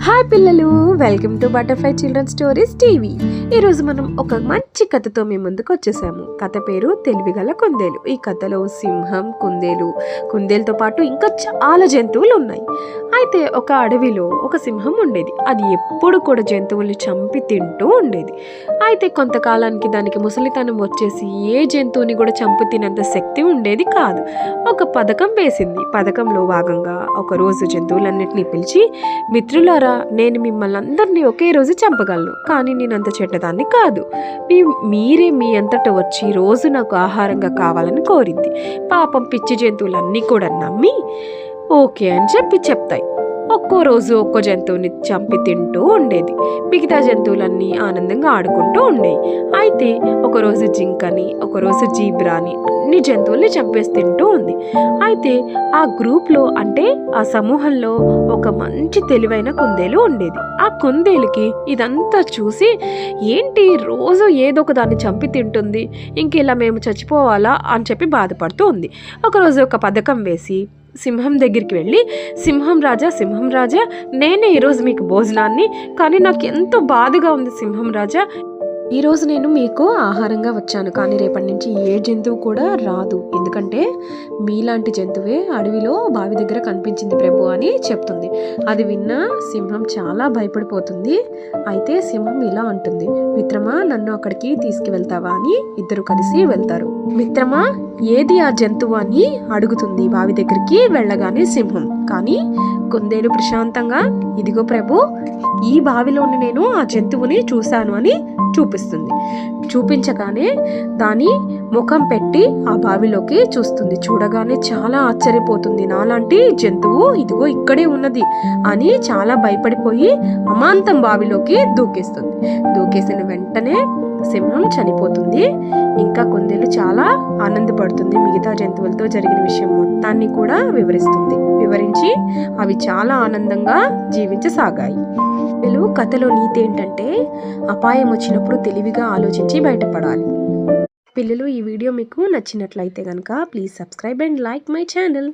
Hi పిల్లలు, welcome to butterfly children stories TV. ఈరోజు మనం ఒక మంచి కథతో మీ ముందుకు వచ్చేసాము. కథ పేరు తెలివిగల కుందేలు. ఈ కథలో సింహం, కుందేలుతో పాటు ఇంకా చాలా జంతువులు ఉన్నాయి. అయితే ఒక అడవిలో ఒక సింహం ఉండేది. అది ఎప్పుడు కూడా జంతువుల్ని చంపి తింటూ ఉండేది. అయితే కొంతకాలానికి దానికి ముసలితనం వచ్చేసి ఏ జంతువుని కూడా చంపి తినేంత శక్తి ఉండేది కాదు. ఒక పథకం వేసింది. పథకంలో భాగంగా ఒకరోజు జంతువులన్నిటినీ పిలిచి, మిత్రులారా, నేను మిమ్మల్ని అందరినీ ఒకే రోజు చంపగలను, కానీ నేనంత చెడ్డదాన్ని కాదు. మీరే మీ అంతట వచ్చి రోజు నాకు ఆహారంగా కావాలని కోరింది. పాపం పిచ్చి జంతువులన్నీ కూడా నమ్మి ఓకే అని చెప్తాయి. ఒక్కో రోజు ఒక్కో జంతువుని చంపి తింటూ ఉండేది. మిగతా జంతువులన్నీ ఆనందంగా ఆడుకుంటూ ఉండేవి. అయితే ఒకరోజు జింకని, ఒకరోజు జీబ్రాని, అన్ని జంతువుల్ని చంపేసి తింటూ ఉంది. అయితే ఆ గ్రూప్లో, అంటే ఆ సమూహంలో ఒక మంచి తెలివైన కుందేలు ఉండేది. ఆ కుందేలుకి ఇదంతా చూసి, ఏంటి రోజు ఏదో ఒక దాన్ని చంపి తింటుంది, ఇంకెలా మేము చచ్చిపోవాలా అని చెప్పి బాధపడుతూ ఉంది. ఒకరోజు ఒక పథకం వేసి సింహం దగ్గరికి వెళ్ళి, సింహం రాజా, నేనే ఈరోజు మీకు భోజనాన్ని, కానీ నాకు ఎంతో బాధగా ఉంది సింహం రాజా. ఈరోజు నేను మీకు ఆహారంగా వచ్చాను, కానీ రేపటి నుంచి ఏ జంతువు కూడా రాదు, ఎందుకంటే మీలాంటి జంతువే అడవిలో బావి దగ్గర కనిపించింది ప్రభు అని చెప్తుంది. అది విన్న సింహం చాలా భయపడిపోతుంది. అయితే సింహం ఇలా అంటుంది, మిత్రమా, నన్ను అక్కడికి తీసుకువెళ్తావా అని ఇద్దరు కలిసి వెళ్తారు. మిత్రమా, ఏది ఆ జంతువు అని అడుగుతుంది బావి దగ్గరికి వెళ్ళగానే సింహం. కానీ కుందేలు ప్రశాంతంగా, ఇదిగో ప్రభు, ఈ బావిలోని నేను ఆ జంతువుని చూశాను అని చూపిస్తుంది. చూపించగానే దాని ముఖం పెట్టి ఆ బావిలోకి చూస్తుంది. చూడగానే చాలా ఆశ్చర్యపోతుంది. నాలాంటి జంతువు ఇదిగో ఇక్కడే ఉన్నది అని చాలా భయపడిపోయి అమాంతం బావిలోకి దూకేస్తుంది. దూకేసిన వెంటనే సింహం చనిపోతుంది. ఇంకా కుందేలు చాలా ఆనందపడుతుంది. మిగతా జంతువులతో జరిగిన విషయం మొత్తాన్ని కూడా వివరించి అవి చాలా ఆనందంగా జీవించసాగాయి. కథలో నీతి ఏంటంటే, అపాయం వచ్చినప్పుడు తెలివిగా ఆలోచించి బయటపడాలి. పిల్లలు, ఈ వీడియో మీకు నచ్చినట్లయితే కనుక please subscribe and like my channel.